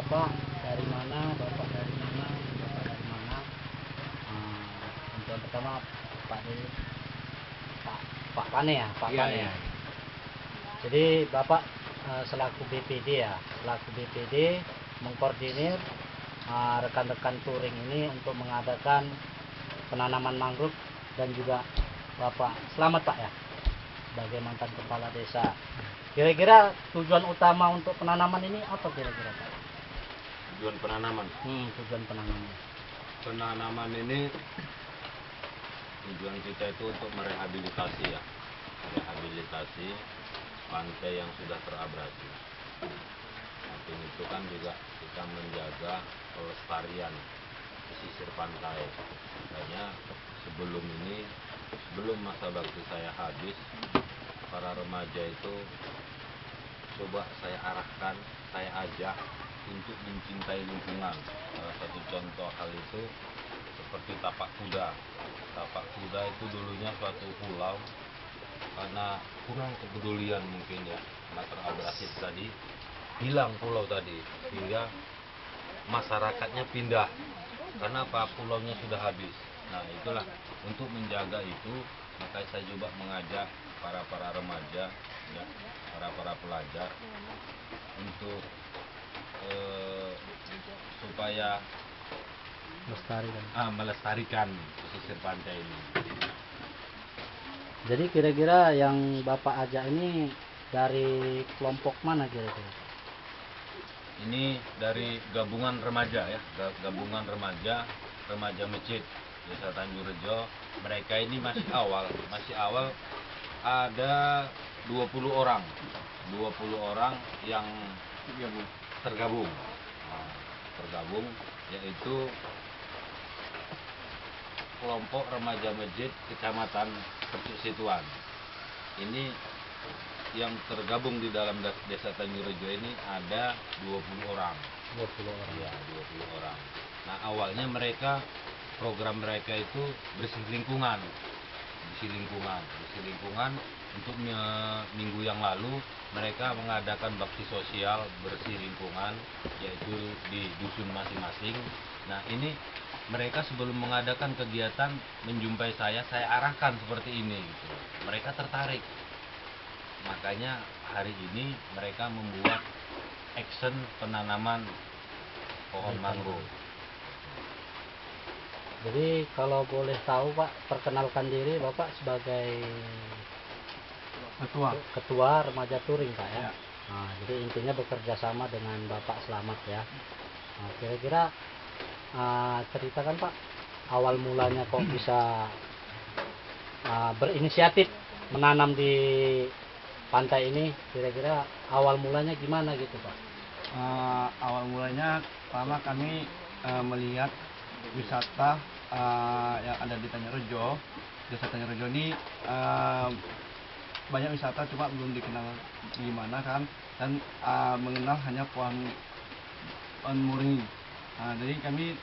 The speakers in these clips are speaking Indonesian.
Bapak dari mana, Bapak dari mana, Bapak dari mana. Untuk yang pertama Pak dulu, Pak Pane ya, Pak Iya, Pane iya. ya. Jadi Bapak selaku BPD ya, selaku BPD mengkoordinir rekan-rekan touring ini untuk mengadakan penanaman mangrove, dan juga Bapak selamat Pak ya sebagai mantan kepala desa. Kira-kira tujuan utama untuk penanaman ini apa kira-kira Pak? Tujuan penanaman. Tujuan penanaman. Penanaman ini tujuan kita itu untuk merehabilitasi ya, rehabilitasi pantai yang sudah terabrasi. Samping itu kan juga kita menjaga pelestarian pesisir pantai. Makanya sebelum masa bakti saya habis, para remaja itu coba saya arahkan, saya ajak untuk mencintai lingkungan. Salah satu contoh hal itu seperti tapak kuda. Tapak kuda itu dulunya suatu pulau, karena kurang kepedulian mungkin ya, karena terabrasi tadi, hilang pulau tadi, sehingga masyarakatnya pindah karena apa, pulaunya sudah habis. Nah itulah, untuk menjaga itu maka saya coba mengajak para remaja ya, para pelajar untuk supaya melestarikan pesisir pantai ini. Jadi kira-kira yang Bapak ajak ini dari kelompok mana kira-kira? Ini dari gabungan remaja ya, gabungan remaja masjid Desa Tanjung Rejo. Mereka ini masih awal ada 20 orang yang tergabung. Yaitu kelompok remaja masjid Kecamatan Percuk Situan. Ini yang tergabung di dalam Desa Tanjung Rejo ini ada 20 orang. 20 orang. Ya, 20 orang. Nah, awalnya program mereka itu bersih lingkungan. Untuk minggu yang lalu mereka mengadakan bakti sosial bersih lingkungan, yaitu di dusun masing-masing. Nah, ini mereka sebelum mengadakan kegiatan menjumpai saya arahkan seperti ini gitu. Mereka tertarik. Makanya hari ini mereka membuat action penanaman pohon mangrove. Jadi kalau boleh tahu Pak, perkenalkan diri Bapak sebagai ketua remaja touring Pak ya. Nah, jadi intinya bekerja sama dengan Bapak Selamat ya. Nah, kira-kira ceritakan Pak, awal mulanya kok bisa berinisiatif menanam di pantai ini, kira-kira awal mulanya gimana gitu Pak? Awal mulanya pertama kami melihat wisata yang ada di Tanjung Rejo. Desa Tanjung Rejo ini banyak wisata, cuma belum dikenal gimana kan, dan mengenal hanya pohon muring. Jadi kami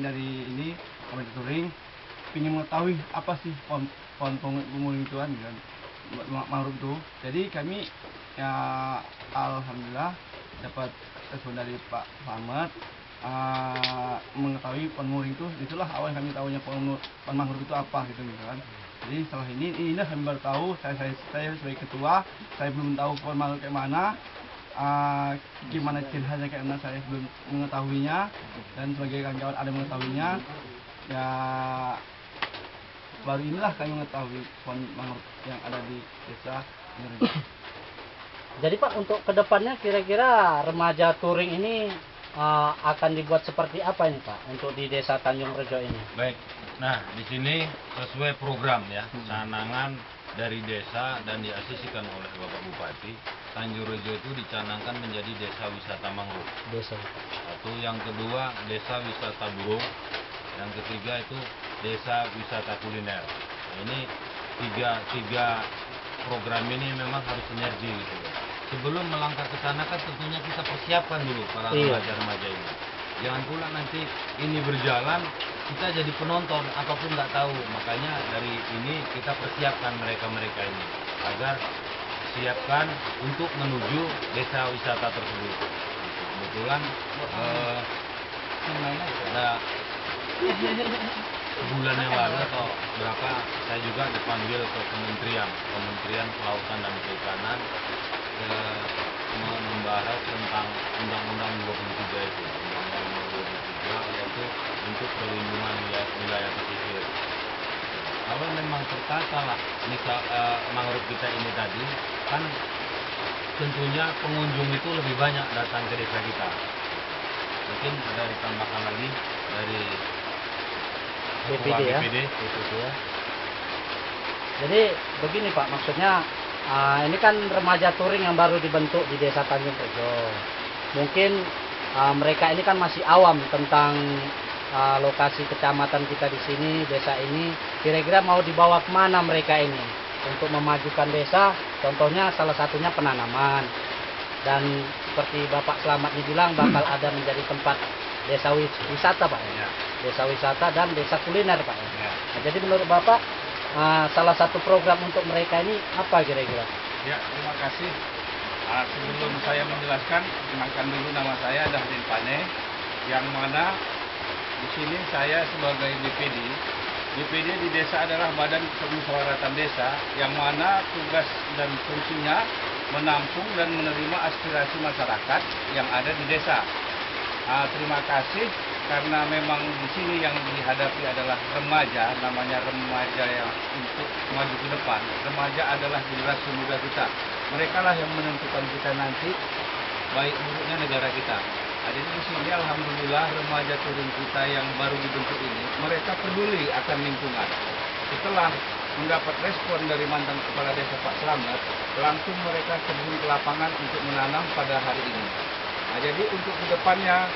dari ini kami touring ingin mengetahui apa sih pohon muring itu kan, mangrove itu. Jadi kami ya alhamdulillah dapat respon dari Pak Selamat, mengetahui pohon muring itu. Itulah awal kami tahunya pohon mangrove itu apa gitu kan. Jadi setelah inilah kami baru tahu. Saya sebagai ketua, saya belum tahu pohon mangrove kayak mana, gimana ciri khasnya kayak mana, saya belum mengetahuinya, dan sebagai kawan-kawan ada mengetahuinya. Ya baru inilah kami mengetahui pohon mangrove yang ada di desa Tanjung Rejo. Jadi Pak, untuk kedepannya kira-kira remaja touring ini akan dibuat seperti apa ini Pak untuk di Desa Tanjung Rejo ini? Baik, nah di sini sesuai program ya, canangan dari desa dan diasisikan oleh Bapak Bupati, Tanjung Rejo itu dicanangkan menjadi desa wisata mangrove. Satu, yang kedua desa wisata burung, yang ketiga itu desa wisata kuliner. Nah, ini tiga program ini memang harus sinergi gitu. Sebelum melangkah ke sana kan tentunya kita persiapkan dulu para remaja-remaja ini. Jangan pula nanti ini berjalan kita jadi penonton apapun nggak tahu. Makanya dari ini kita persiapkan mereka ini agar siapkan untuk menuju desa wisata tersebut. kebetulan ada sebulan yang lalu atau berapa saya juga dipanggil ke Kementerian Kelautan dan Perikanan membahas tentang Undang-Undang 23 itu, Undang-Undang 23 yaitu untuk perlindungan wilayah pesisir. Kalau memang tertata lah misal mangrove kita ini tadi, kan tentunya pengunjung itu lebih banyak datang ke desa kita. Mungkin ada ditambahkan lagi dari BPD ya. BPD. Ya. Jadi begini Pak, maksudnya ini kan remaja touring yang baru dibentuk di Desa Tanjung Rejo. Mungkin mereka ini kan masih awam tentang lokasi kecamatan kita di sini, desa ini. Kira-kira mau dibawa kemana mereka ini untuk memajukan desa? Contohnya salah satunya penanaman. Dan seperti Bapak Slamet ini bilang bakal ada menjadi tempat desa wisata Pak ya. Desa wisata dan desa kuliner Pak ya. Nah, jadi menurut Bapak salah satu program untuk mereka ini apa kira-kira? Ya, terima kasih. Sebelum saya menjelaskan, perkenalkan dulu nama saya Dahdin Pane, yang mana di sini saya sebagai BPD. BPD di desa adalah Badan Permusyawaratan Desa, yang mana tugas dan fungsinya menampung dan menerima aspirasi masyarakat yang ada di desa. Terima kasih karena memang di sini yang dihadapi adalah remaja, namanya remaja yang untuk maju ke depan. Remaja adalah generasi muda kita. Mereka lah yang menentukan kita nanti baik buruknya negara kita. Jadi di sini alhamdulillah remaja turun kita yang baru dibentuk ini, mereka peduli akan lingkungan. Setelah mendapat respon dari mantan kepala desa Pak Slamet, langsung mereka terjun ke lapangan untuk menanam pada hari ini. Nah, jadi untuk kedepannya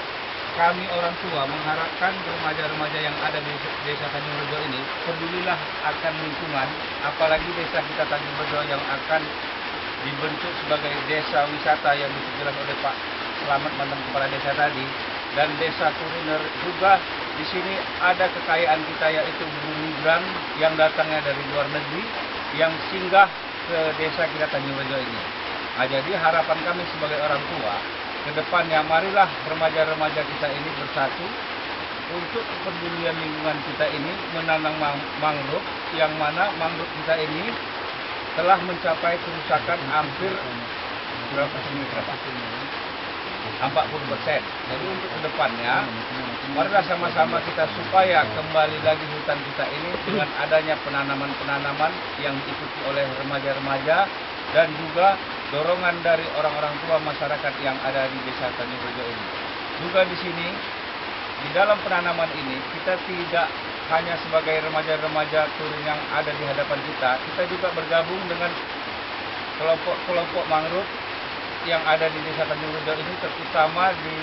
kami orang tua mengharapkan remaja-remaja yang ada di desa Tanjung Rejo ini pedulilah akan lingkungan, apalagi desa kita Tanjung Rejo yang akan dibentuk sebagai desa wisata yang dijelas oleh Pak Slamet mantan kepala desa tadi, dan desa kuliner juga. Di sini ada kekayaan kita yaitu buruh migran yang datangnya dari luar negeri yang singgah ke desa kita Tanjung Rejo ini. Nah, jadi harapan kami sebagai orang tua ke depannya, marilah remaja-remaja kita ini bersatu untuk kepedulian lingkungan kita ini, menanam mangrove, yang mana mangrove kita ini telah mencapai kerusakan hampir 40%. Jadi untuk kedepannya, marilah sama-sama kita supaya kembali lagi hutan kita ini dengan adanya penanaman-penanaman yang diikuti oleh remaja-remaja dan juga dorongan dari orang-orang tua masyarakat yang ada di desa Tanjung Rejo ini. Juga di sini, di dalam penanaman ini, kita tidak hanya sebagai remaja-remaja touring yang ada di hadapan kita juga bergabung dengan kelompok-kelompok mangrove yang ada di desa Tanjung Rejo ini, terutama di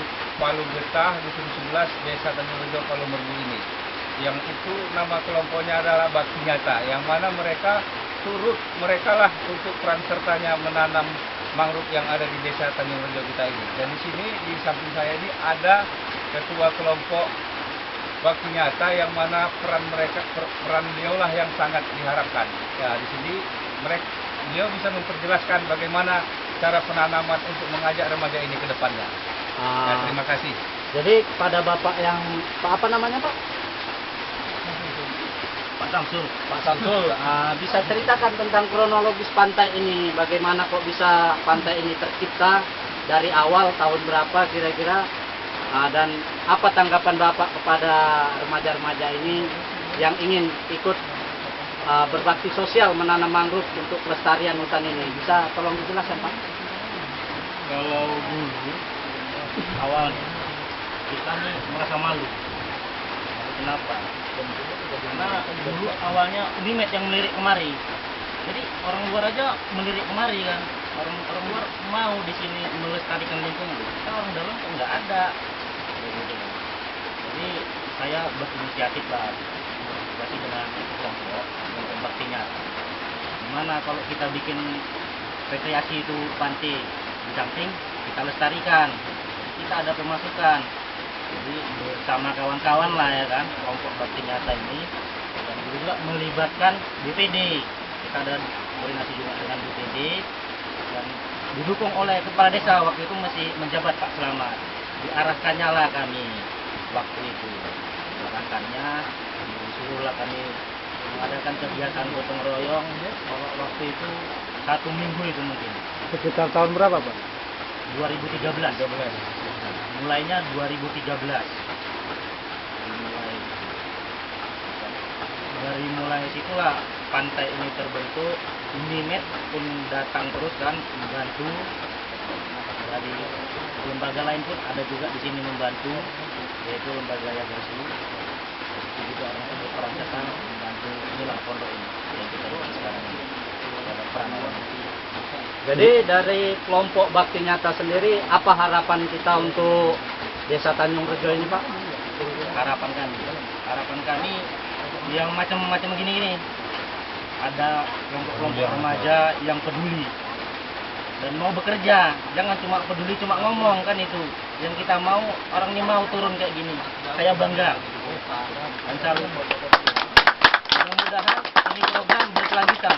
Palu Getah, Dusun 11, desa Tanjung Rejo, Palu Merbu ini. Yang itu nama kelompoknya adalah Bakti Nyata, yang mana mereka lah untuk peran sertanya menanam mangrove yang ada di desa Tanjung Rejo kita ini. Dan di sini di samping saya ini ada ketua kelompok Bakti Nyata, yang mana peran beliau lah yang sangat diharapkan. Ya, di sini beliau bisa memperjelaskan bagaimana cara penanaman untuk mengajak remaja ini ke depannya. Ya, terima kasih. Jadi pada Bapak yang apa namanya Pak? Pak Samsul. Pak Samsul, bisa ceritakan tentang kronologis pantai ini, bagaimana kok bisa pantai ini tercipta, dari awal tahun berapa kira-kira, dan apa tanggapan Bapak kepada remaja-remaja ini yang ingin ikut berbakti sosial menanam mangrove untuk pelestarian hutan ini. Bisa tolong dijelaskan Pak? Kalau dulu awalnya kita nih merasa malu. Kenapa? Karena dulu awalnya Unimed yang melirik kemari. Jadi orang luar aja melirik kemari kan. Orang luar mau di sini melestarikan lingkungan. Kita orang dalam kok nggak ada. Jadi saya berinisiatif lah, berkolaborasi dengan kelompok baktinya. Gimana kalau kita bikin rekreasi itu pantai di samping kita lestarikan, kita ada pemasukan. Jadi bersama kawan-kawan lah ya kan, kelompok Bakti Nyata ini, dan juga melibatkan BPD. Kita ada koordinasi juga dengan BPD dan didukung oleh kepala desa, waktu itu masih menjabat Pak Slamet. diarahkannya lah kami waktu itu, diarahkannya, disuruhlah kami mengadakan kegiatan gotong royong. Kalau waktu itu 1 minggu itu mungkin Sekitar tahun berapa, Pak? 2013. Mulainya 2013. Dari mulai situlah pantai ini terbentuk. Unimed pun datang terus kan membantu. Dari lembaga lain pun ada juga di sini membantu, yaitu lembaga Yayasan. Itu juga orang yang berperan serta membantu inilah pondok ini yang kita buat sekarang ini. Ada peran orang. Jadi dari kelompok Bakti Nyata sendiri, apa harapan kita untuk Desa Tanjung Rejo ini, Pak? Harapan kami yang macam-macam gini-gini. Ada kelompok-kelompok remaja yang peduli dan mau bekerja, jangan cuma peduli cuma ngomong kan itu. Yang kita mau orang ini mau turun kayak gini, saya bangga. Insya Allah. Mudah-mudahan ini program berkelanjutan.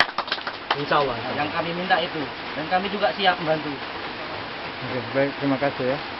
Insya Allah. Yang kami minta itu, dan kami juga siap membantu. Oke, baik, terima kasih ya.